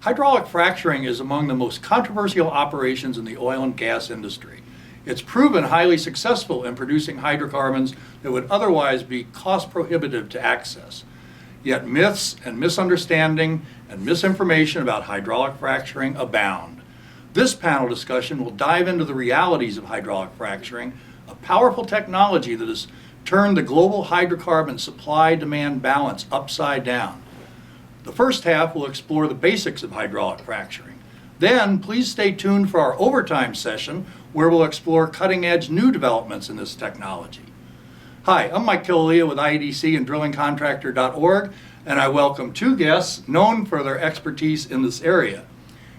Hydraulic fracturing is among the most controversial operations in the oil and gas industry. It's proven highly successful in producing hydrocarbons that would otherwise be cost prohibitive to access. Yet myths and misunderstanding and misinformation about hydraulic fracturing abound. This panel discussion will dive into the realities of hydraulic fracturing, a powerful technology that has turned the global hydrocarbon supply-demand balance upside down. The first half will explore the basics of hydraulic fracturing. Then, please stay tuned for our overtime session where we'll explore cutting-edge new developments in this technology. Hi, I'm Mike Killalea with IEDC and drillingcontractor.org, and I welcome two guests known for their expertise in this area.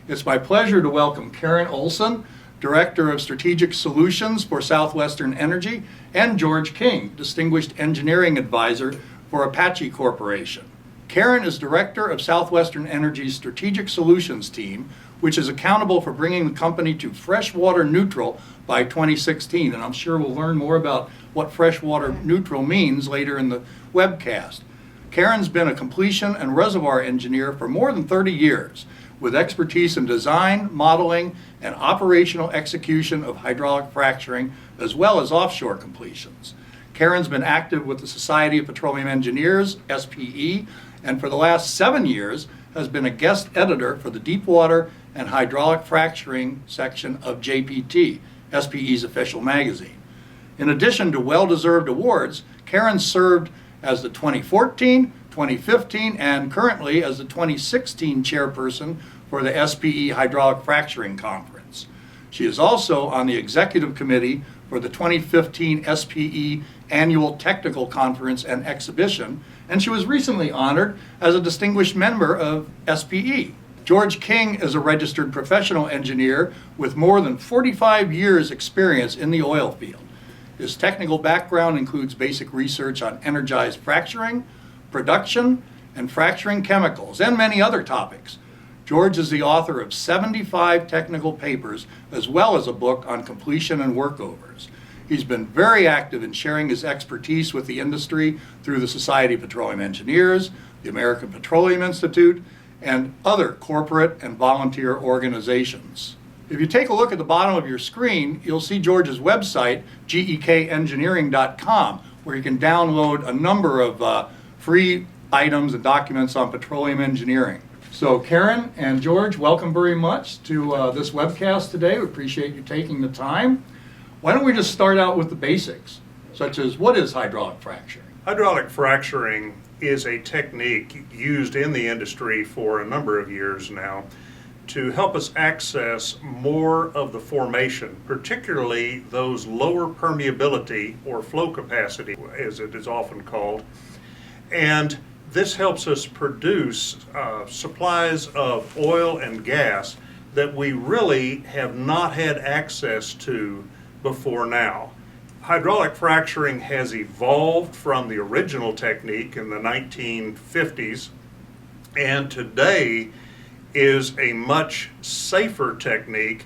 It's my pleasure to welcome Karen Olson, Director of Strategic Solutions for Southwestern Energy, and George King, Distinguished Engineering Advisor for Apache Corporation. Karen is Director of Southwestern Energy's Strategic Solutions team, which is accountable for bringing the company to freshwater neutral by 2016, and I'm sure we'll learn more about what freshwater neutral means later in the webcast. Karen's been a completion and reservoir engineer for more than 30 years, with expertise in design, modeling, and operational execution of hydraulic fracturing, as well as offshore completions. Karen's been active with the Society of Petroleum Engineers, SPE, and for the last 7 years has been a guest editor for the Deepwater and Hydraulic Fracturing section of JPT, SPE's official magazine. In addition to well-deserved awards, Karen served as the 2014, 2015, and currently as the 2016 chairperson for the SPE Hydraulic Fracturing Conference. She is also on the executive committee for the 2015 SPE Annual Technical Conference and Exhibition, and she was recently honored as a distinguished member of SPE. George King is a registered professional engineer with more than 45 years experience in the oil field. His technical background includes basic research on energized fracturing, production, and fracturing chemicals, and many other topics. George is the author of 75 technical papers, as well as a book on completion and workovers. He's been very active in sharing his expertise with the industry through the Society of Petroleum Engineers, the American Petroleum Institute, and other corporate and volunteer organizations. If you take a look at the bottom of your screen, you'll see George's website, gekengineering.com, where you can download a number of free items and documents on petroleum engineering. So Karen and George, welcome very much to this webcast today. We appreciate you taking the time. Why don't we just start out with the basics, such as what is hydraulic fracturing? Hydraulic fracturing is a technique used in the industry for a number of years now to help us access more of the formation, particularly those lower permeability or flow capacity, as it is often called. And this helps us produce supplies of oil and gas that we really have not had access to before now. Hydraulic fracturing has evolved from the original technique in the 1950s, and today is a much safer technique,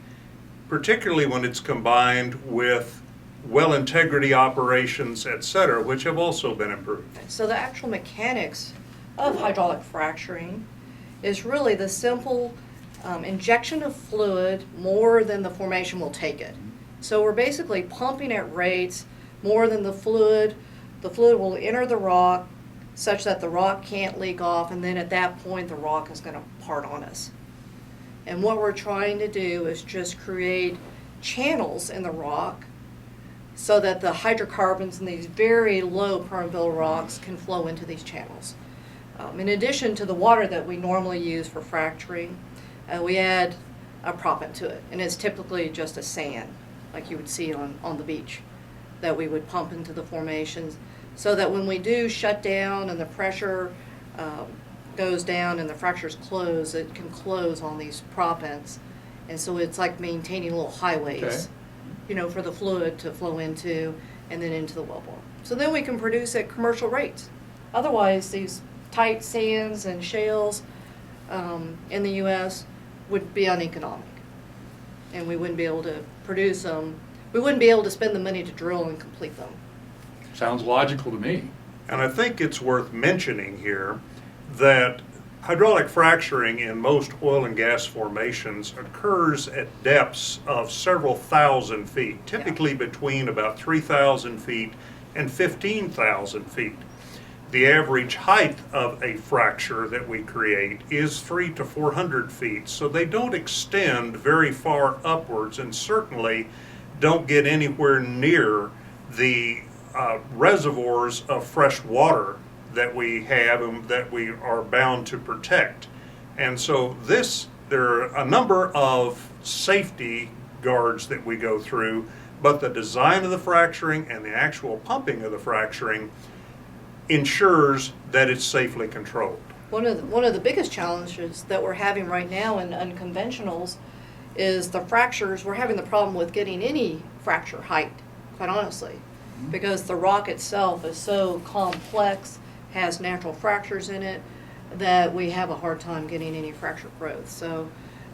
particularly when it's combined with well integrity operations, etc., which have also been improved. So the actual mechanics of hydraulic fracturing is really the simple injection of fluid more than the formation will take it. So we're basically pumping at rates more than the fluid. The fluid will enter the rock such that the rock can't leak off, and then at that point the rock is going to part on us. And what we're trying to do is just create channels in the rock so that the hydrocarbons in these very low permeability rocks can flow into these channels. In addition to the water that we normally use for fracturing, we add a proppant to it, and it's typically just a sand, like you would see on the beach, that we would pump into the formations, so that when we do shut down and the pressure goes down and the fractures close, it can close on these proppants. And so it's like maintaining little highways, for the fluid to flow into and then into the wellbore. So then we can produce at commercial rates. Otherwise, these tight sands and shales in the U.S. would be uneconomic, and we wouldn't be able to produce them. We wouldn't be able to spend the money to drill and complete them. Sounds logical to me. And I think it's worth mentioning here that Hydraulic fracturing in most oil and gas formations occurs at depths of several thousand feet, typically between about 3,000 feet and 15,000 feet. The average height of a fracture that we create is 300 to 400 feet, so they don't extend very far upwards and certainly don't get anywhere near the reservoirs of fresh water that we have and that we are bound to protect. And so there are a number of safety guards that we go through, but the design of the fracturing and the actual pumping of the fracturing ensures that it's safely controlled. One of the biggest challenges that we're having right now in unconventionals is the fractures. We're having the problem with getting any fracture height, quite honestly, because the rock itself is so complex, has natural fractures in it, that we have a hard time getting any fracture growth. So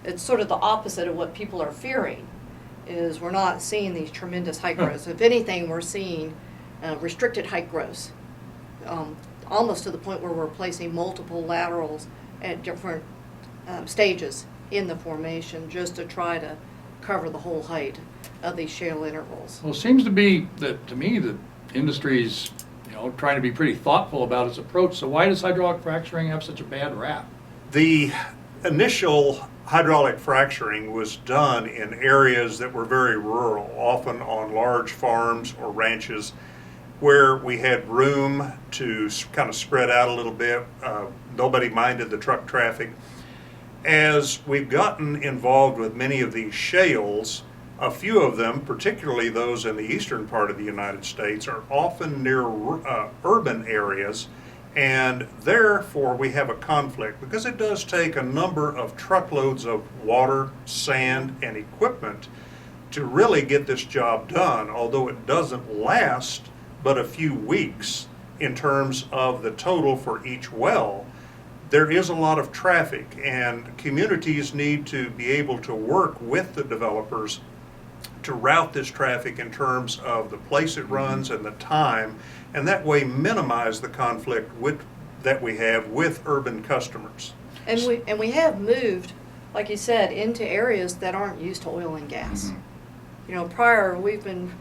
it's sort of the opposite of what people are fearing, is we're not seeing these tremendous height growths. If anything, we're seeing restricted height growths, almost to the point where we're placing multiple laterals at different stages in the formation just to try to cover the whole height of these shale intervals. Well, it seems to be that, to me, the industry's trying to be pretty thoughtful about its approach. So why does hydraulic fracturing have such a bad rap? The initial hydraulic fracturing was done in areas that were very rural, often on large farms or ranches where we had room to kind of spread out a little bit. Nobody minded the truck traffic. As we've gotten involved with many of these shales, a few of them, particularly those in the eastern part of the United States, are often near urban areas, and therefore we have a conflict because it does take a number of truckloads of water, sand, and equipment to really get this job done, although it doesn't last but a few weeks in terms of the total for each well. There is a lot of traffic, and communities need to be able to work with the developers to route this traffic in terms of the place it runs and the time, and that way minimize the conflict that we have with urban customers. And we have moved, like you said, into areas that aren't used to oil and gas. Prior we've been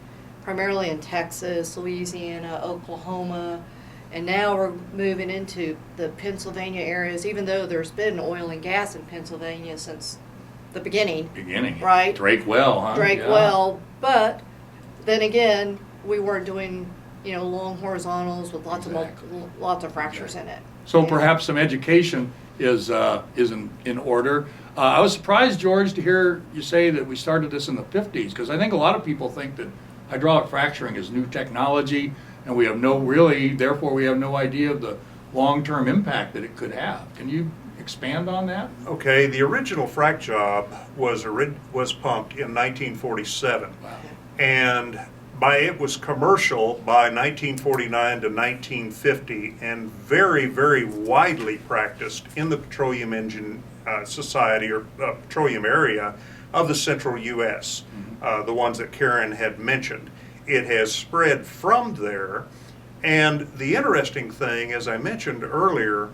primarily in Texas, Louisiana, Oklahoma, and now we're moving into the Pennsylvania areas, even though there's been oil and gas in Pennsylvania since the beginning. Right? Drake Well, huh? Drake Well, but then again, we weren't doing, long horizontals with lots of fractures in it. So perhaps some education is in order. I was surprised, George, to hear you say that we started this in the 50s, because I think a lot of people think that hydraulic fracturing is new technology, and therefore we have no idea of the long-term impact that it could have. Can you expand on that? Okay, the original frac job was pumped in 1947. Wow. And it was commercial by 1949 to 1950, and very, very widely practiced in the petroleum engine society or petroleum area of the central U.S., the ones that Karen had mentioned. It has spread from there, and the interesting thing, as I mentioned earlier,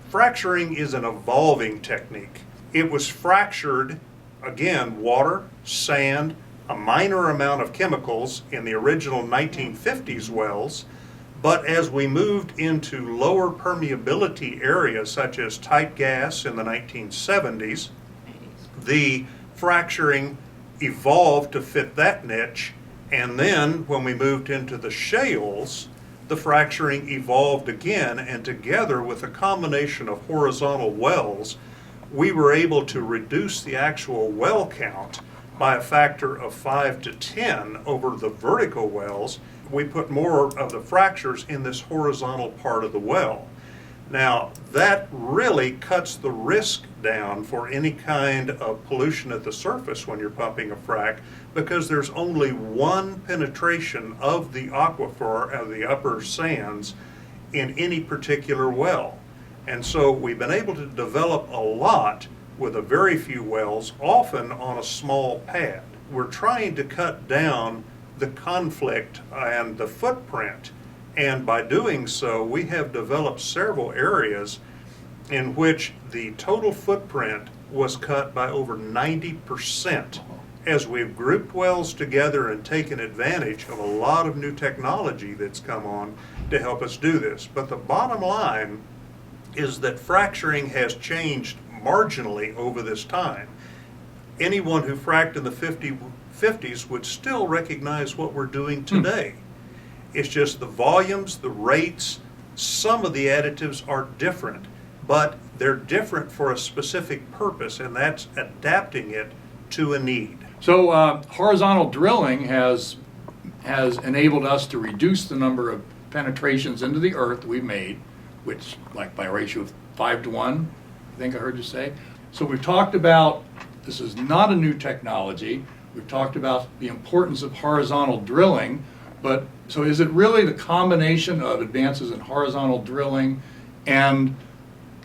fracturing is an evolving technique. It was fractured, again, water, sand, a minor amount of chemicals in the original 1950s wells, but as we moved into lower permeability areas such as tight gas in the 1970s, the fracturing evolved to fit that niche, and then when we moved into the shales, the fracturing evolved again, and together with a combination of horizontal wells, we were able to reduce the actual well count by a factor of 5 to 10 over the vertical wells. We put more of the fractures in this horizontal part of the well. Now, that really cuts the risk down for any kind of pollution at the surface when you're pumping a frac, because there's only one penetration of the aquifer of the upper sands in any particular well. And so we've been able to develop a lot with a very few wells, often on a small pad. We're trying to cut down the conflict and the footprint, and by doing so, we have developed several areas in which the total footprint was cut by over 90% as we've grouped wells together and taken advantage of a lot of new technology that's come on to help us do this. But the bottom line is that fracturing has changed marginally over this time. Anyone who fracked in the 50s would still recognize what we're doing today. It's just the volumes, the rates, some of the additives are different, but they're different for a specific purpose, and that's adapting it to a need. So horizontal drilling has enabled us to reduce the number of penetrations into the earth we've made, which like by a ratio of 5 to 1, I think I heard you say. So we've talked about, this is not a new technology. We've talked about the importance of horizontal drilling, but so is it really the combination of advances in horizontal drilling and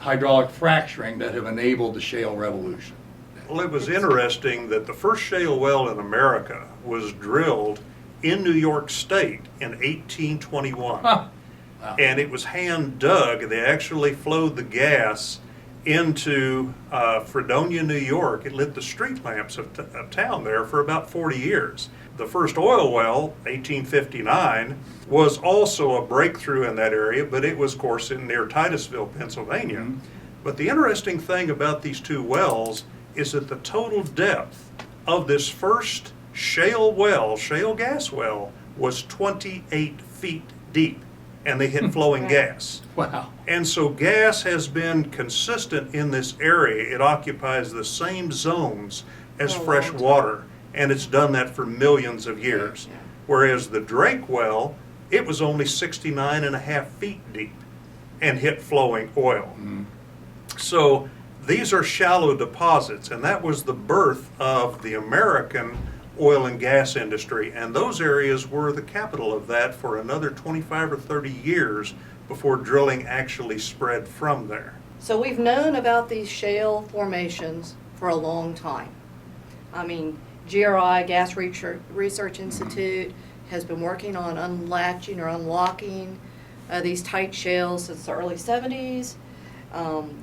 hydraulic fracturing that have enabled the shale revolution? Well, it was interesting that the first shale well in America was drilled in New York State in 1821. Huh. Wow. And it was hand dug. They actually flowed the gas into Fredonia, New York. It lit the street lamps of town there for about 40 years. The first oil well, 1859, was also a breakthrough in that area, but it was, of course, near Titusville, Pennsylvania. Mm-hmm. But the interesting thing about these two wells is that the total depth of this first shale well, shale gas well, was 28 feet deep, and they hit flowing gas. Wow. And so gas has been consistent in this area. It occupies the same zones as For a fresh long time. water, and it's done that for millions of years. Yeah. Whereas the Drake well, it was only 69 and a half feet deep and hit flowing oil. So these are shallow deposits, and that was the birth of the American oil and gas industry, and those areas were the capital of that for another 25 or 30 years before drilling actually spread from there. So we've known about these shale formations for a long time. I mean, GRI, Gas Research Institute, has been working on unlatching or unlocking these tight shales since the early 70s.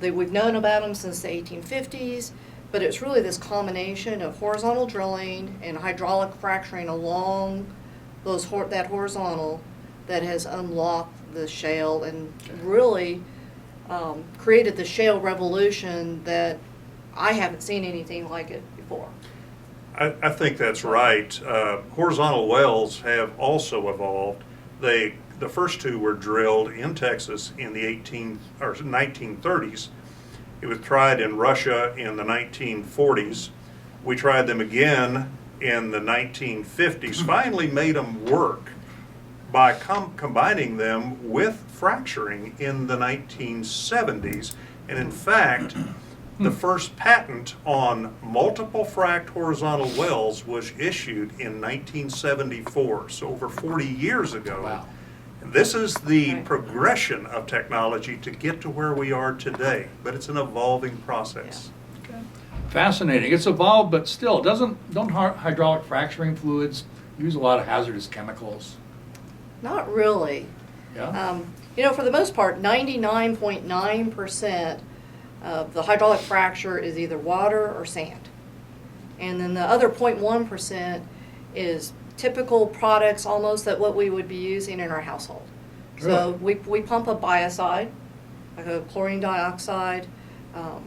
We've known about them since the 1850s, but it's really this combination of horizontal drilling and hydraulic fracturing along that horizontal that has unlocked the shale and really created the shale revolution that I haven't seen anything like it before. I think that's right. Horizontal wells have also evolved. The first two were drilled in Texas in the 1930s. It was tried in Russia in the 1940s. We tried them again in the 1950s. Finally made them work by combining them with fracturing in the 1970s. And in fact, the first patent on multiple fracked horizontal wells was issued in 1974, so over 40 years ago. Wow. This is the Right. progression of technology to get to where we are today, but it's an evolving process. Fascinating. It's evolved, but still, don't hydraulic fracturing fluids use a lot of hazardous chemicals? Not really. Yeah. For the most part, 99.9% of the hydraulic fracture is either water or sand. And then the other 0.1% is typical products almost that what we would be using in our household. So we pump a biocide, like a chlorine dioxide,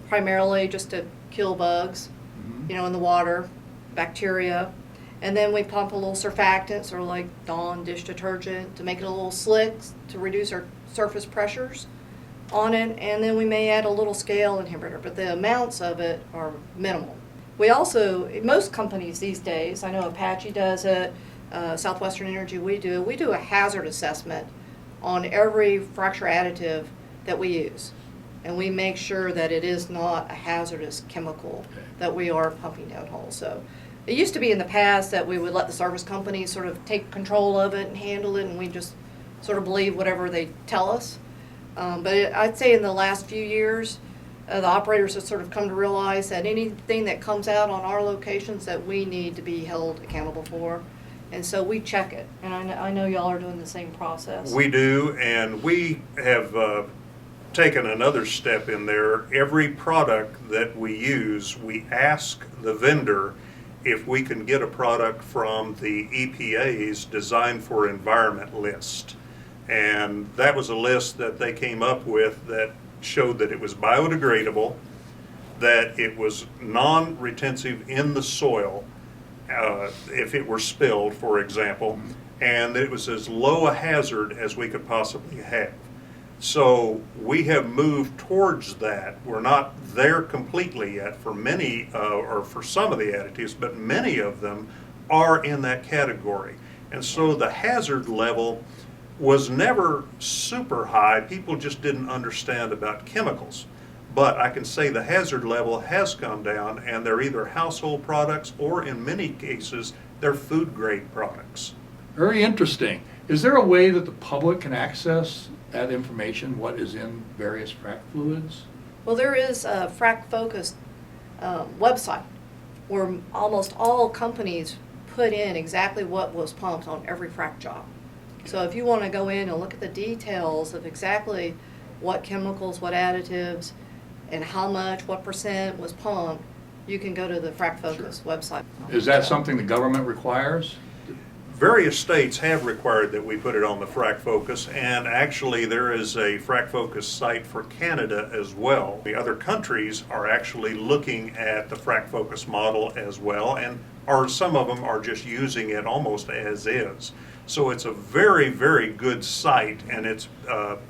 primarily just to kill bugs, in the water, bacteria. And then we pump a little surfactants or like Dawn dish detergent to make it a little slick to reduce our surface pressures on it. And then we may add a little scale inhibitor, but the amounts of it are minimal. We also, most companies these days, I know Apache does it, Southwestern Energy, we do a hazard assessment on every fracture additive that we use. And we make sure that it is not a hazardous chemical that we are pumping down holes. So it used to be in the past that we would let the service companies sort of take control of it and handle it, and we just sort of believe whatever they tell us. I'd say in the last few years, the operators have sort of come to realize that anything that comes out on our locations that we need to be held accountable for. And so we check it. And I know y'all are doing the same process. We do, and we have taken another step in there. Every product that we use, we ask the vendor if we can get a product from the EPA's Design for Environment list. And that was a list that they came up with that showed that it was biodegradable, that it was non-retentive in the soil, if it were spilled, for example, and that it was as low a hazard as we could possibly have. So we have moved towards that. We're not there completely yet for many, or for some of the additives, but many of them are in that category. And so the hazard level was never super high. People just didn't understand about chemicals. But I can say the hazard level has come down, and they're either household products or in many cases, they're food grade products. Very interesting. Is there a way that the public can access that information, what is in various frac fluids? Well, there is a frac focused website where almost all companies put in exactly what was pumped on every frac job. So if you want to go in and look at the details of exactly what chemicals, what additives, and how much, what percent was pumped, you can go to the frac focus website. Is that something the government requires? Various states have required that we put it on the Frac Focus, and actually there is a Frac Focus site for Canada as well. The other countries are actually looking at the Frac Focus model as well, and some of them are just using it almost as is. So it's a very, very good site, and it's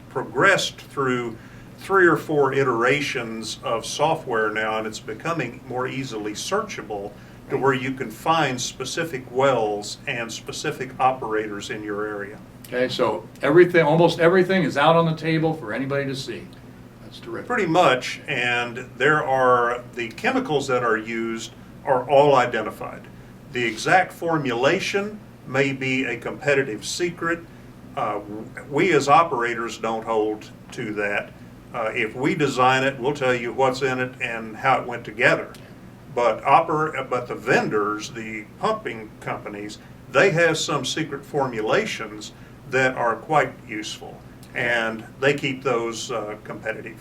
progressed through 3 or 4 iterations of software now, and it's becoming more easily searchable to where you can find specific wells and specific operators in your area. Okay, so everything, almost everything is out on the table for anybody to see. That's terrific. Pretty much, and the chemicals that are used are all identified. The exact formulation may be a competitive secret. We as operators don't hold to that. If we design it, we'll tell you what's in it and how it went together. But the vendors, the pumping companies, they have some secret formulations that are quite useful, and they keep those competitive.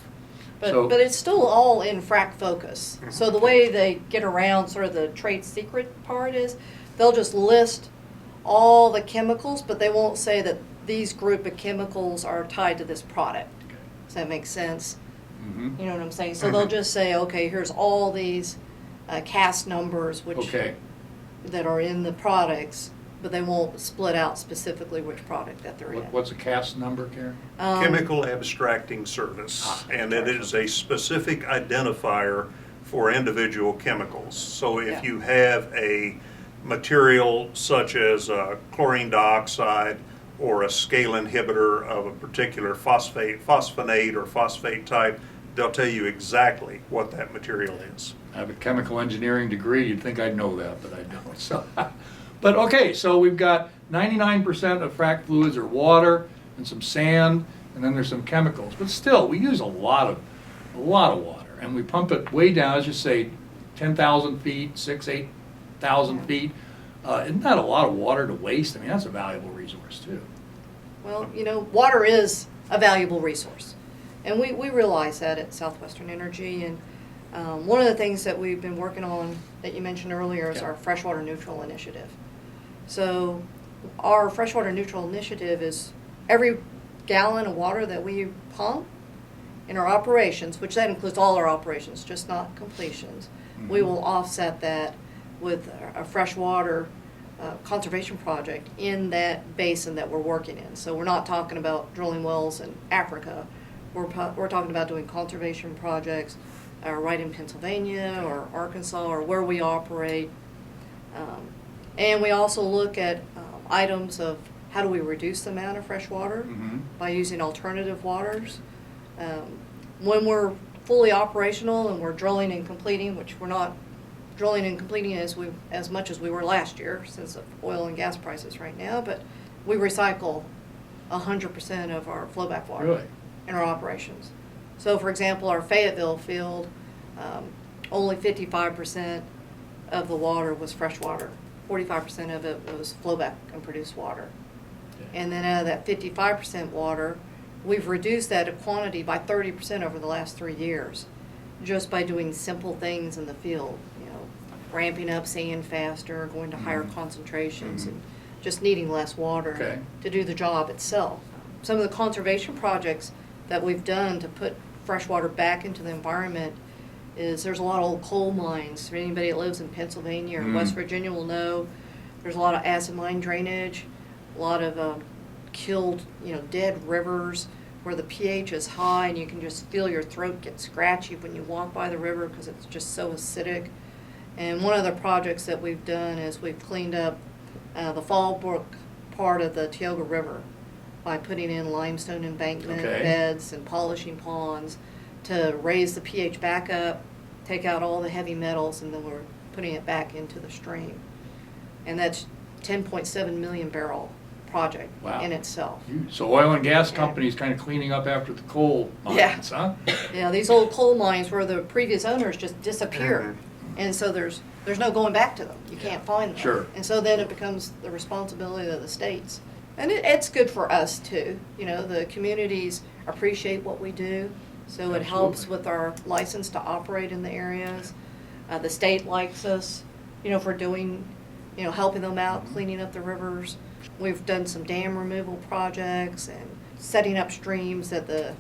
But it's still all in frac focus. So the way they get around sort of the trade secret part is they'll just list all the chemicals, but they won't say that these group of chemicals are tied to this product. Does that make sense? Mhm. You know what I'm saying? So they'll just say, okay, here's all these cast numbers that are in the products, but they won't split out specifically which product that they're in. What's a CAS number, Karen? Chemical Abstracting Service, and it is a specific identifier for individual chemicals. So if you have a material such as chlorine dioxide or a scale inhibitor of a particular phosphanate or phosphate type, they'll tell you exactly what that material is. I have a chemical engineering degree. You'd think I'd know that, but I don't. So, but okay, so we've got 99% of frac fluids are water and some sand, and then there's some chemicals. But still, we use a lot of water, and we pump it way down, as you say, 10,000 feet, 8,000 feet. Isn't that a lot of water to waste? I mean, that's a valuable resource too. Well, water is a valuable resource. And we realize that at Southwestern Energy. And one of the things that we've been working on that you mentioned earlier is our freshwater neutral initiative. So our freshwater neutral initiative is every gallon of water that we pump in our operations, which that includes all our operations, just not completions, we will offset that with a freshwater conservation project in that basin that we're working in. So we're not talking about drilling wells in Africa. We're talking about doing conservation projects right in Pennsylvania or Arkansas or where we operate. And we also look at items of how do we reduce the amount of fresh water by using alternative waters. When we're fully operational and we're drilling and completing, which we're not drilling and completing as much as we were last year since of oil and gas prices right now, but we recycle 100% of our flowback water. Really? In our operations. So for example, our Fayetteville field, only 55% of the water was fresh water. 45% of it was flowback and produced water. And then out of that 55% water, we've reduced that quantity by 30% over the last 3 years, just by doing simple things in the field, you know, ramping up sand faster, going to higher concentrations, and just needing less water Okay. to do the job itself. Some of the conservation projects that we've done to put fresh water back into the environment is there's a lot of old coal mines. For anybody that lives in Pennsylvania or West Virginia will know there's a lot of acid mine drainage, a lot of killed, you know, dead rivers where the pH is high and you can just feel your throat get scratchy when you walk by the river because it's just so acidic. And one of the projects that we've done is we've cleaned up the Fallbrook part of the Tioga River by putting in limestone embankment Okay. beds and polishing ponds to raise the pH back up, take out all the heavy metals, and then we're putting it back into the stream. And that's 10.7 million barrel project Wow. in itself. So oil and gas Yeah. companies kind of cleaning up after the coal Yeah. mines, huh? Yeah, these old coal mines where the previous owners just disappeared. And so there's no going back to them. You can't find them. Sure. And so then it becomes the responsibility of the states. And it's good for us too. You know, the communities appreciate what we do. So it helps Absolutely. with our license to operate in the areas. The state likes us, you know, for doing, you know, helping them out, cleaning up the rivers. We've done some dam removal projects and setting up streams that the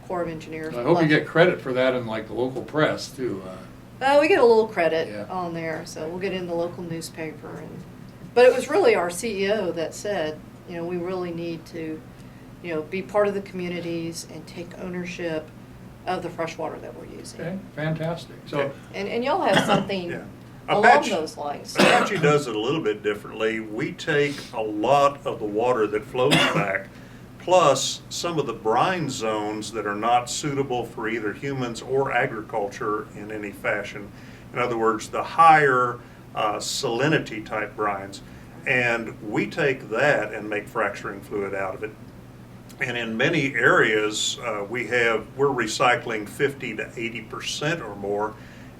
Corps of Engineers. I hope you bless. get credit for that in like the local press too. We get a little credit Yeah. on there, so we'll get in the local newspaper. But it was really our CEO that said, you know, we really need to, you know, be part of the communities and take ownership of the fresh water that we're using. Okay, fantastic. So, Okay. And y'all have something Yeah. along Apache- those lines. Apache does it a little bit differently. We take a lot of the water that flows back, plus some of the brine zones that are not suitable for either humans or agriculture in any fashion. In other words, the higher salinity type brines. And we take that and make fracturing fluid out of it. And in many areas, we're recycling 50 to 80% or more.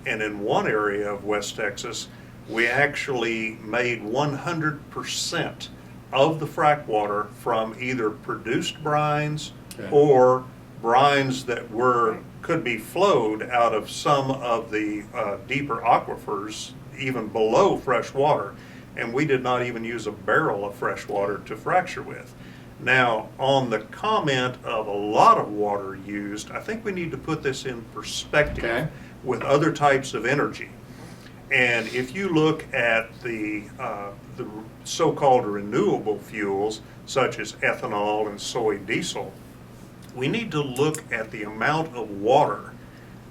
And in one area of West Texas, we actually made 100% of the frack water from either produced brines Okay. or brines that could be flowed out of some of the deeper aquifers, even below fresh water. And we did not even use a barrel of fresh water to fracture with. Now, on the comment of a lot of water used, I think we need to put this in perspective Okay. with other types of energy. And if you look at the so-called renewable fuels, such as ethanol and soy diesel, we need to look at the amount of water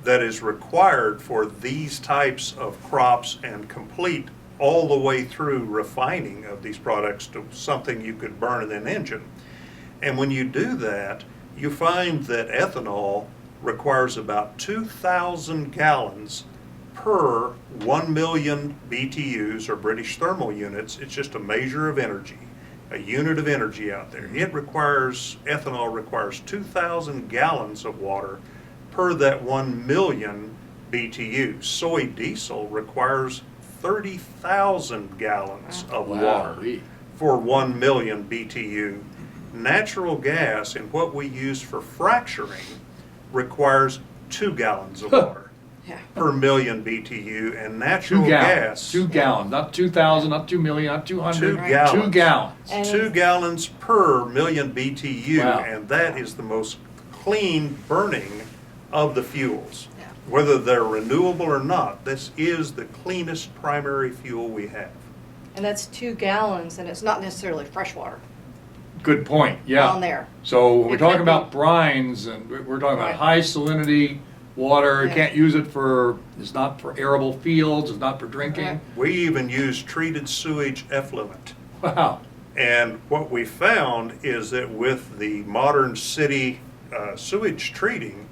that is required for these types of crops and complete all the way through refining of these products to something you could burn in an engine. And when you do that, you find that ethanol requires about 2,000 gallons per 1 million BTUs, or British thermal units. It's just a measure of energy, a unit of energy out there. Ethanol requires 2,000 gallons of water per that 1 million BTUs. Soy diesel requires 30,000 gallons of water Wowee. for 1 million BTU. Natural gas, in what we use for fracturing, requires 2 gallons of water Yeah. per million BTU, and natural 2 gallons, gas. 2 gallons, not 2,000, not 2 million, not 200. 2 gallons. 2 gallons. And 2 gallons per million BTU, Wow. and that is the most clean burning of the fuels. Yeah. Whether they're renewable or not, this is the cleanest primary fuel we have. And that's 2 gallons, and it's not necessarily fresh water Good point, yeah. on there. So when we're It talking could be- about brines, and we're talking about Right. high salinity water, you Yeah. can't use it it's not for arable fields, it's not for drinking. Right. We even use treated sewage effluent. Wow, And what we found is that with the modern city sewage treating,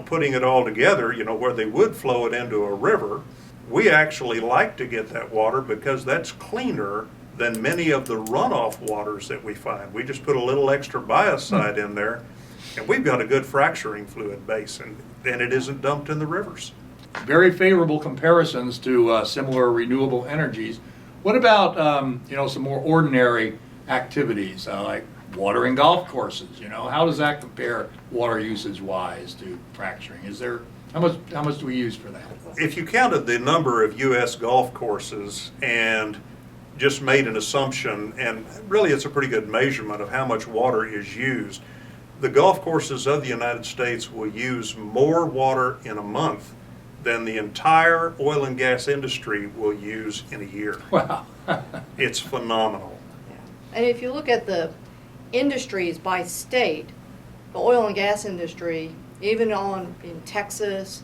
putting it all together, where they would flow it into a river, we actually like to get that water because that's cleaner than many of the runoff waters that we find. We just put a little extra biocide in there, and we've got a good fracturing fluid base, and it isn't dumped in the rivers. very favorable comparisons to similar renewable energies. What about some more ordinary activities like watering golf courses, how does that compare water usage wise to fracturing? How much do we use for that? If you counted the number of U.S. golf courses and just made an assumption, and really it's a pretty good measurement of how much water is used, the golf courses of the United States will use more water in a month than the entire oil and gas industry will use in a year. Wow. It's phenomenal. Yeah. And if you look at the industries by state, the oil and gas industry, even in Texas,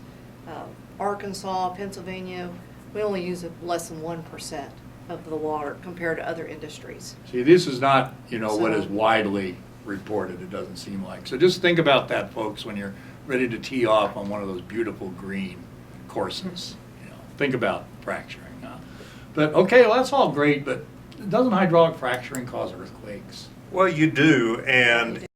Arkansas, Pennsylvania, we only use less than 1% of the water compared to other industries. See, this is not, what So- is widely reported, it doesn't seem like. So just think about that, folks, when you're ready to tee off on one of those beautiful green courses. Think about fracturing. But okay, well, that's all great, but doesn't hydraulic fracturing cause earthquakes? Well, you do, and it's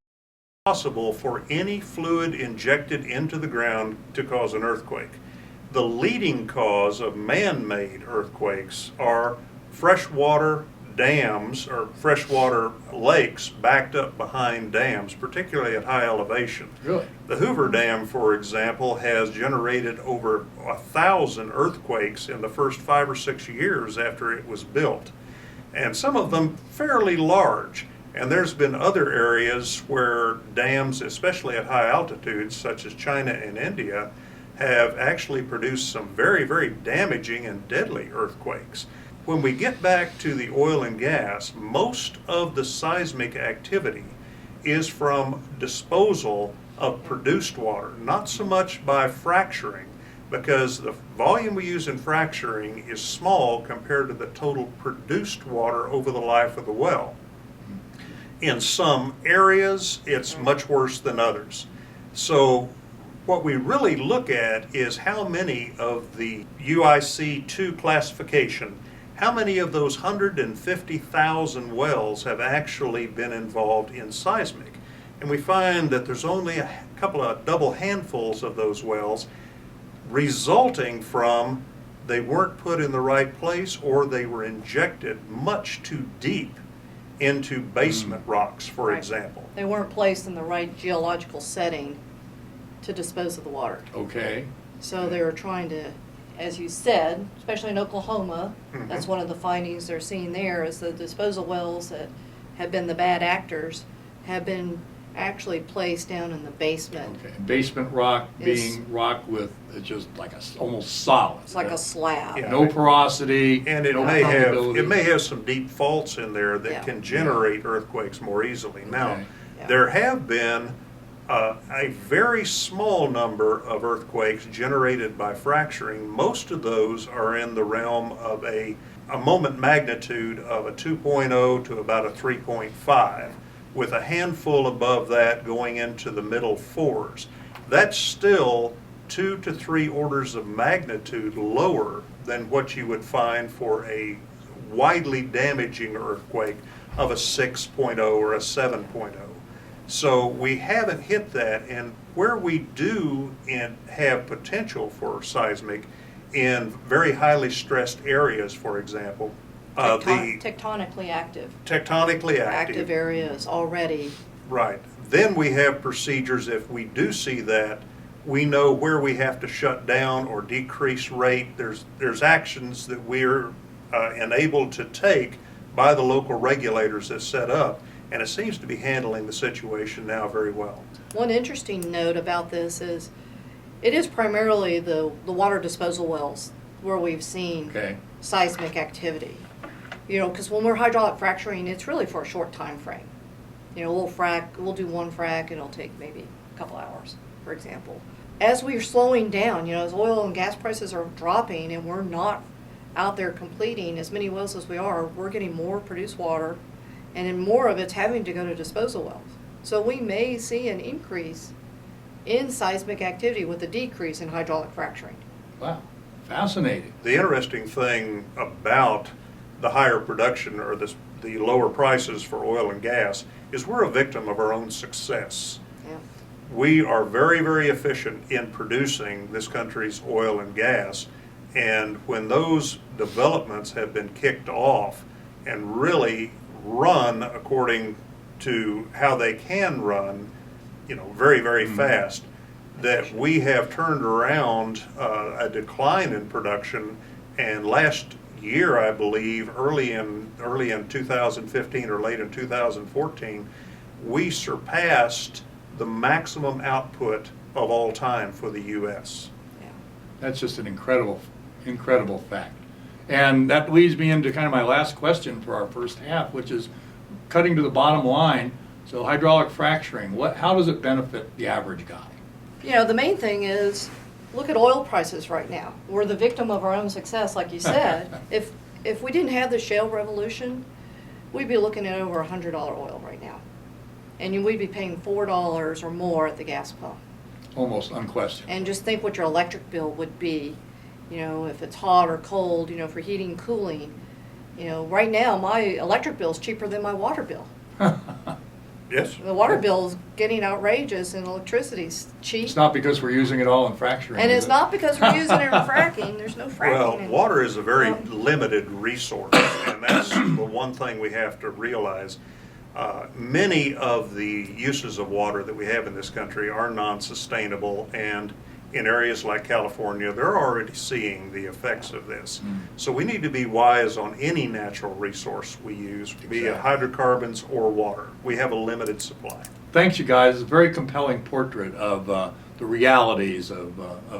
possible for any fluid injected into the ground to cause an earthquake. The leading cause of man-made earthquakes are freshwater dams or freshwater lakes backed up behind dams, particularly at high elevation. Really? The Hoover Dam, for example, has generated over 1,000 earthquakes in the first 5 or 6 years after it was built, and some of them fairly large. And there's been other areas where dams, especially at high altitudes, such as China and India, have actually produced some very, very damaging and deadly earthquakes. When we get back to the oil and gas, most of the seismic activity is from disposal of produced water, not so much by fracturing, because the volume we use in fracturing is small compared to the total produced water over the life of the well. In some areas, it's much worse than others. So what we really look at is how many of the UIC2 classification, how many of those 150,000 wells have actually been involved in seismic. And we find that there's only a couple of double handfuls of those wells resulting from they weren't put in the right place or they were injected much too deep into basement rocks, for Right. example. They weren't placed in the right geological setting to dispose of the water. Okay. So they were trying to, as you said, especially in Oklahoma, Mhm. that's one of the findings they're seeing there is the disposal wells that have been the bad actors have been actually placed down in the basement. Okay. Basement rock Is- being rock with just like almost solid. It's like a slab. Yeah. No porosity. And it no may permeability. have some deep faults in there that Yeah. can generate earthquakes more easily. Now, Okay. Yeah. there have been a very small number of earthquakes generated by fracturing. Most of those are in the realm of a moment magnitude of a 2.0 to about a 3.5, with a handful above that going into the middle fours. That's still 2 to 3 orders of magnitude lower than what you would find for a widely damaging earthquake of a 6.0 or a 7.0. So we haven't hit that, and where we do and have potential for seismic in very highly stressed areas, for example, the Tectonically active. tectonically Active areas already. right. Then we have procedures. If we do see that, we know where we have to shut down or decrease rate. There's actions that we're enabled to take by the local regulators that's set up, and it seems to be handling the situation now very well. One interesting note about this is it is primarily the water disposal wells where we've seen Okay. seismic activity. Because when we're hydraulic fracturing, it's really for a short time frame. We'll do one frac, and it'll take maybe a couple hours, for example. As we're slowing down, as oil and gas prices are dropping and we're not out there completing as many wells as we are, we're getting more produced water, and then more of it's having to go to disposal wells. So we may see an increase in seismic activity with a decrease in hydraulic fracturing. Wow. Fascinating. The interesting thing about the higher production or the lower prices for oil and gas is we're a victim of our own success. Yeah. We are very, very efficient in producing this country's oil and gas, and when those developments have been kicked off and really run according to how they can run, very, very fast, that we have turned around a decline in production. And last year, I believe, early in 2015 or late in 2014, we surpassed the maximum output of all time for the U.S. That's just an incredible fact. And that leads me into kind of my last question for our first half, which is cutting to the bottom line. So hydraulic fracturing, how does it benefit the average guy? The main thing is, look at oil prices right now. We're the victim of our own success, like you said. If we didn't have the shale revolution, we'd be looking at over $100 oil right now. And we'd be paying $4 or more at the gas pump. Almost unquestioned. And just think what your electric bill would be, if it's hot or cold, for heating and cooling. Right now, my electric bill is cheaper than my water bill. Yes. The water bill is getting outrageous and electricity's cheap. It's not because we're using it all in fracturing. And is it's it? not because we're using it in fracking. There's no fracking. Well, water is a very limited resource, and that's the one thing we have to realize. Many of the uses of water that we have in this country are non-sustainable, and in areas like California, they're already seeing the effects of this. So we need to be wise on any natural resource we use, be it hydrocarbons or water. We have a limited supply. Thanks, you guys. It's a very compelling portrait of the realities of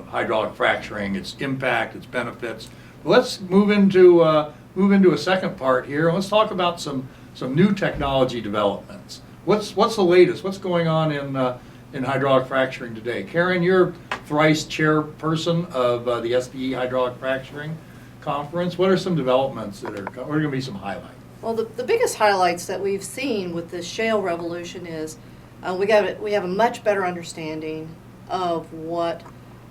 hydraulic fracturing, its impact, its benefits. Let's move into a second part here. Let's talk about some new technology developments. What's the latest? What's going on in hydraulic fracturing today? Karen, you're thrice chairperson of the SPE Hydraulic Fracturing Conference. What are some developments what are going to be some highlights? Well, the biggest highlights that we've seen with this shale revolution is we have a much better understanding of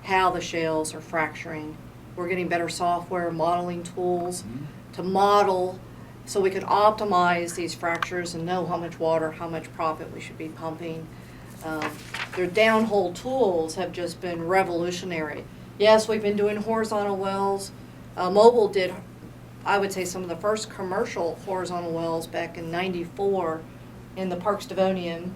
how the shales are fracturing. We're getting better software modeling tools to model so we can optimize these fractures and know how much water, how much profit we should be pumping. Their downhole tools have just been revolutionary. Yes, we've been doing horizontal wells. Mobil did, I would say, some of the first commercial horizontal wells back in '94 in the Parks Devonian.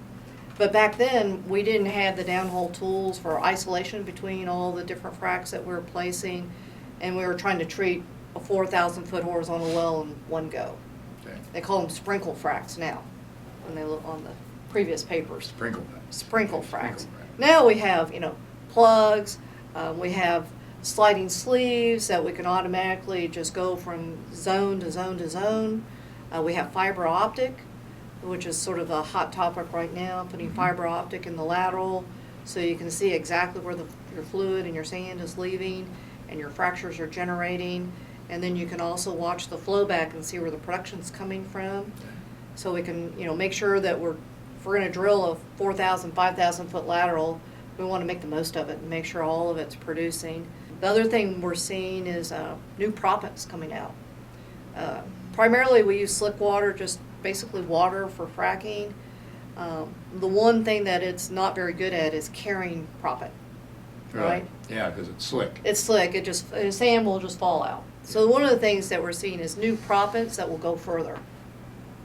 But back then, we didn't have the downhole tools for isolation between all the different fracs that we were placing, and we were trying to treat a 4,000-foot horizontal well in one go. Okay. They call them sprinkle fracs now, when they look on the previous papers. Sprinkle fracs. Now we have, plugs, we have sliding sleeves that we can automatically just go from zone to zone to zone. We have fiber optic, which is sort of a hot topic right now, putting fiber optic in the lateral so you can see exactly where your fluid and your sand is leaving and your fractures are generating. And then you can also watch the flow back and see where the production's coming from. So we can, make sure that if we're going to drill a 4,000, 5,000 foot lateral, we want to make the most of it and make sure all of it's producing. The other thing we're seeing is new proppants coming out. Primarily we use slick water, just basically water for fracking. The one thing that it's not very good at is carrying proppant. Right? Yeah, because it's slick. It's slick. Sand will just fall out. So one of the things that we're seeing is new proppants that will go further,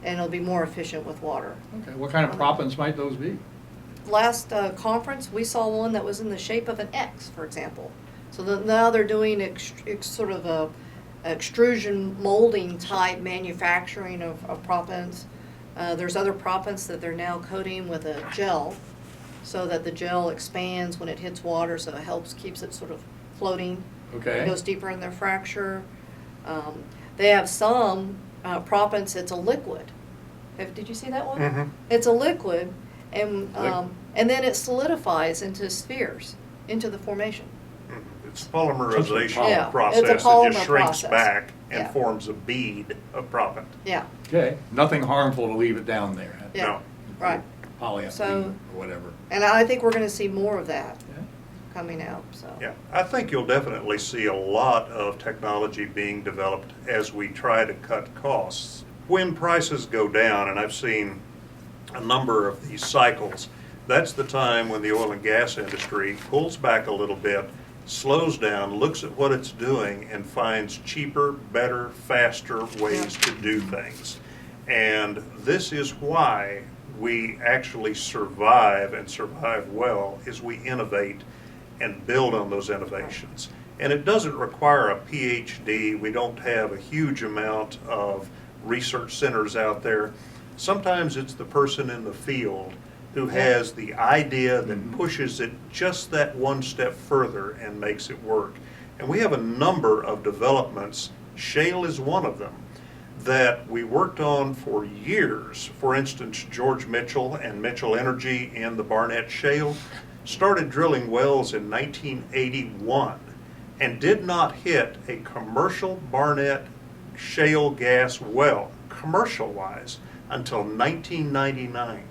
and it'll be more efficient with water. Okay, what kind of proppants might those be? Last conference, we saw one that was in the shape of an X, for example. So now they're doing sort of a extrusion molding type manufacturing of proppants. There's other proppants that they're now coating with a gel, so that the gel expands when it hits water, so it keeps it sort of floating. Okay. It goes deeper in their fracture. They have some proppants, it's a liquid. Did you see that one? Mm-hmm. It's a liquid, and then it solidifies into spheres, into the formation. It's a polymerization Yeah, process. it's a It polymer just shrinks process. back and Yeah. forms a bead of proppant. Yeah, Okay, nothing harmful to leave it down there. yeah, No. right. Polyethylene So- or whatever. And I think we're going to see more of that Yeah. coming out. So Yeah, I think you'll definitely see a lot of technology being developed as we try to cut costs. When prices go down, and I've seen a number of these cycles, that's the time when the oil and gas industry pulls back a little bit, slows down, looks at what it's doing, and finds cheaper, better, faster ways to do things. And this is why we actually survive and survive well is we innovate and build on those innovations. And it doesn't require a PhD. We don't have a huge amount of research centers out there. Sometimes it's the person in the field who has the idea that pushes it just that one step further and makes it work. And we have a number of developments, shale is one of them, that we worked on for years. For instance, George Mitchell and Mitchell Energy in the Barnett Shale started drilling wells in 1981 and did not hit a commercial Barnett shale gas well, commercial-wise, until 1999,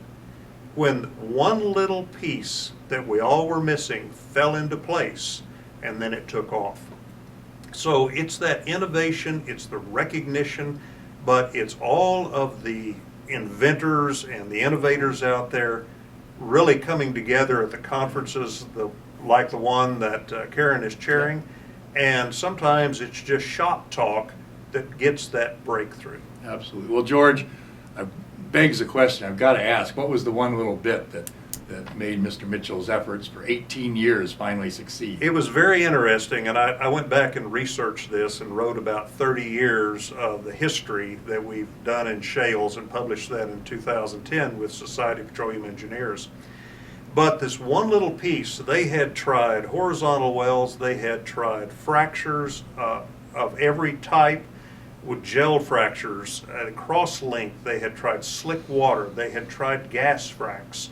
when one little piece that we all were missing fell into place, and then it took off. So it's that innovation, it's the recognition, but it's all of the inventors and the innovators out there really coming together at the conferences, like the one that Karen is chairing, and sometimes it's just shop talk that gets that breakthrough. Absolutely. Well, George, begs the question, I've got to ask, what was the one little bit that made Mr. Mitchell's efforts for 18 years finally succeed? It was very interesting, and I went back and researched this and wrote about 30 years of the history that we've done in shales and published that in 2010 with Society of Petroleum Engineers. But this one little piece, they had tried horizontal wells, they had tried fractures of every type with gel fractures at cross length, they had tried slick water, they had tried gas fracs,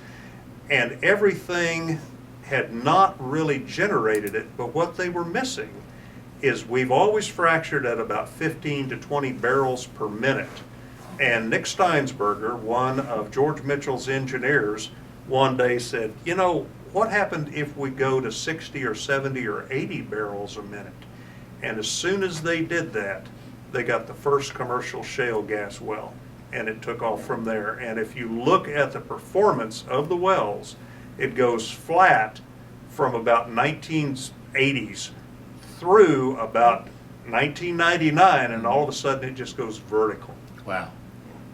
and everything had not really generated it. But what they were missing is we've always fractured at about 15 to 20 barrels per minute. And Nick Steinsberger, one of George Mitchell's engineers, one day said, you know, what happened if we go to 60 or 70 or 80 barrels a minute? And as soon as they did that, they got the first commercial shale gas well, and it took off from there. And if you look at the performance of the wells, it goes flat from about 1980s through about 1999, and all of a sudden it just goes vertical. Wow.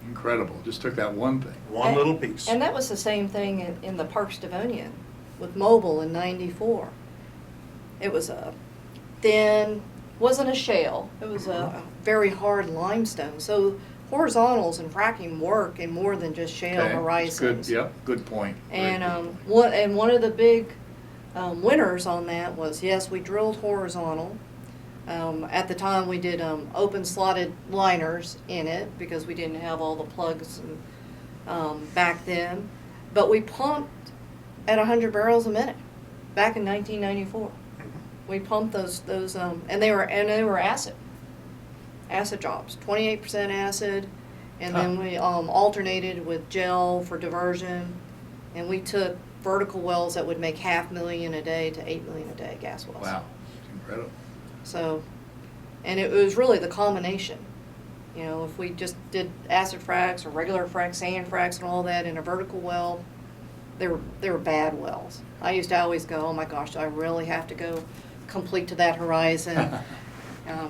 Incredible. Just took that one thing. One little piece. And that was the same thing in the Parks Devonian with Mobile in '94. It was a thin, wasn't a shale, it was a very hard limestone. So horizontals and fracking work in more than just shale Okay, horizons. Good, yep, good point. And Very one of the big winners on that was, yes, we drilled horizontal. At the time, we did open slotted liners in it because we didn't have all the plugs back then. But we pumped at 100 barrels a minute back in 1994. We pumped those and they were acid jobs, 28% acid, and then we alternated with gel for diversion, and we took vertical wells that would make 500,000 a day to 8 million a day gas wells. Wow, it's incredible. So, and it was really the combination. You know, if we just did acid fracs or regular fracs, sand fracs, and all that in a vertical well, they were bad wells. I used to always go, oh my gosh, do I really have to go complete to that horizon?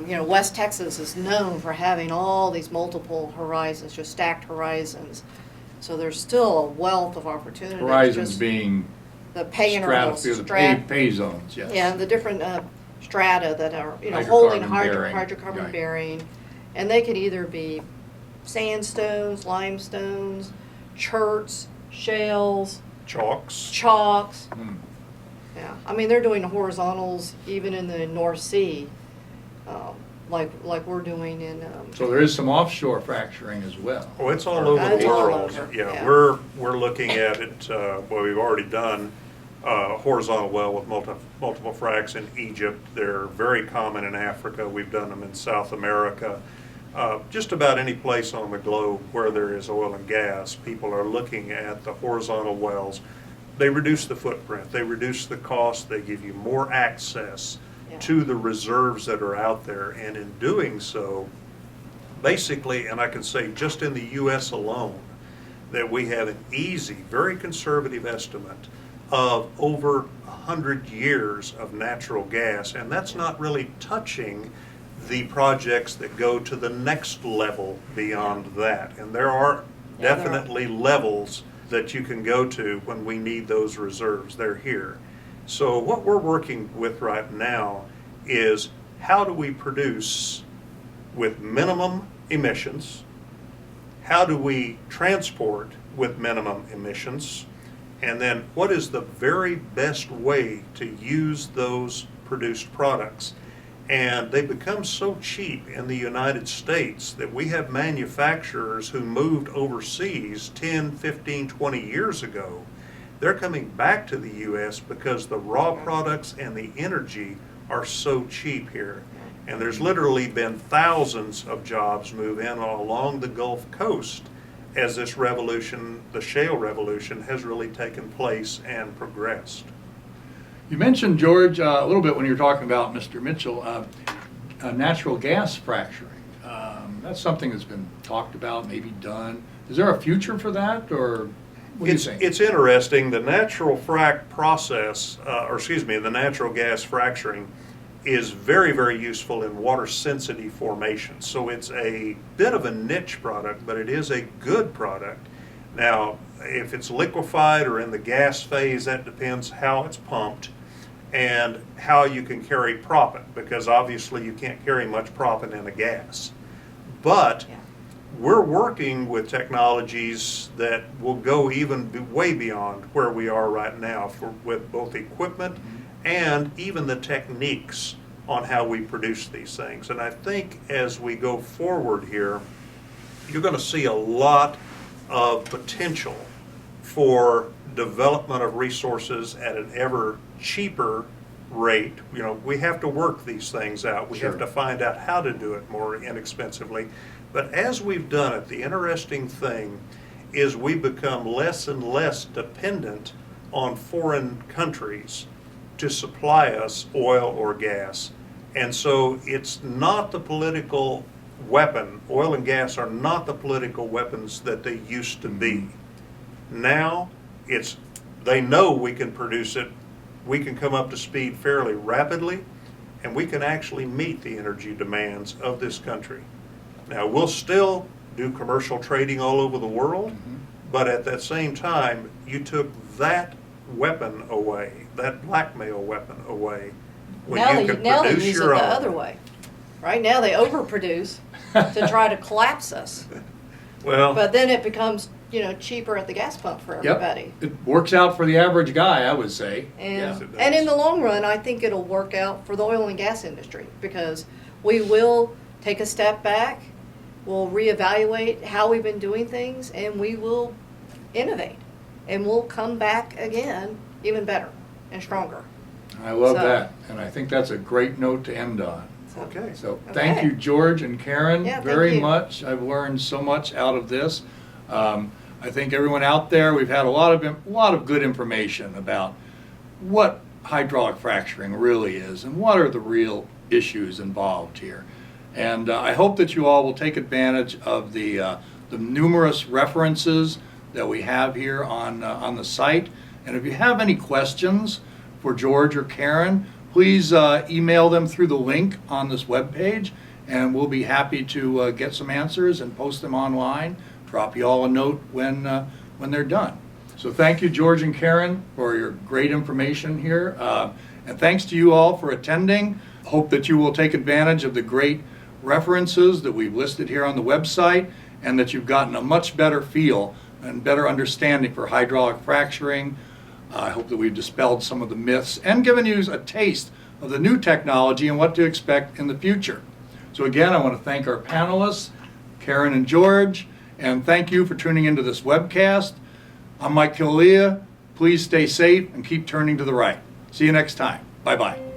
You know, West Texas is known for having all these multiple horizons, just stacked horizons. So there's still a wealth of opportunity. Horizons just being the pay intervals, pay zones, yes. yeah, the different strata that are, you know, holding Hydrocarbon hydrocarbon right. bearing, and they could either be sandstones, limestones, cherts, shales, Chalks. chalks. Hmm. Yeah, I mean, they're doing horizontals even in the North Sea, like we're doing in. So there is some offshore fracturing as well. Oh, it's all over It's the all world. over, Yeah, yeah. we're looking at it, well, we've already done horizontal well with multiple fracs in Egypt. They're very common in Africa. We've done them in South America. Just about any place on the globe where there is oil and gas, people are looking at the horizontal wells. They reduce the footprint, they reduce the cost, they give you more access Yeah. to the reserves that are out there. And in doing so, basically, and I can say just in the U.S. alone, that we have an easy, very conservative estimate of over 100 years of natural gas, and that's not really touching the projects that go to the next level beyond that. And there are Yeah, there are. definitely levels that you can go to when we need those reserves. They're here. So what we're working with right now is how do we produce with minimum emissions? How do we transport with minimum emissions? And then what is the very best way to use those produced products? And they become so cheap in the United States that we have manufacturers who moved overseas 10, 15, 20 years ago. They're coming back to the U.S. because the raw products and the energy are so cheap here. And there's literally been thousands of jobs move in along the Gulf Coast as this revolution, the shale revolution, has really taken place and progressed. You mentioned, George, a little bit when you were talking about Mr. Mitchell, natural gas fracturing. That's something that's been talked about, maybe done. Is there a future for that, or what do you think? It's interesting. The natural frac process, the natural gas fracturing is very, very useful in water-sensitive formations. So it's a bit of a niche product, but it is a good product. Now, if it's liquefied or in the gas phase, that depends how it's pumped and how you can carry proppant, because obviously you can't carry much proppant in a gas. But we're working with technologies that will go even way beyond where we are right now with both equipment and even the techniques on how we produce these things. And I think as we go forward here, you're going to see a lot of potential for development of resources at an ever cheaper rate. You know, we have to work these things out. We have to find out how to do it more inexpensively. But as we've done it, the interesting thing is we become less and less dependent on foreign countries to supply us oil or gas. And so it's not the political weapon. Oil and gas are not the political weapons that they used to be. Now they know we can produce it, we can come up to speed fairly rapidly, and we can actually meet the energy demands of this country. Now, we'll still do commercial trading all over the world, but at that same time, you took that weapon away, that blackmail weapon away. Now they use it the other way. Right now they overproduce to try to collapse us. Well, But then it becomes, cheaper at the gas pump for everybody. It works out for the average guy, I would say. And, Yes, it does. and in the long run, I think it'll work out for the oil and gas industry, because we will take a step back, we'll reevaluate how we've been doing things, and we will innovate. And we'll come back again even better and stronger. I love So- that, and I think that's a great note to end on. okay. So thank Okay. you, George and Karen, Yeah, thank very you. much. I've learned so much out of this. I think everyone out there, we've had a lot of good information about what hydraulic fracturing really is and what are the real issues involved here. And I hope that you all will take advantage of the numerous references that we have here on the site. And if you have any questions for George or Karen, please email them through the link on this webpage, and we'll be happy to get some answers and post them online. Drop you all a note when they're done. So thank you, George and Karen, for your great information here. And thanks to you all for attending. Hope that you will take advantage of the great references that we've listed here on the website, and that you've gotten a much better feel and better understanding for hydraulic fracturing. I hope that we've dispelled some of the myths and given you a taste of the new technology and what to expect in the future. So again, I want to thank our panelists, Karen and George, and thank you for tuning into this webcast. I'm Mike Killia. Please stay safe and keep turning to the right. See you next time. Bye-bye.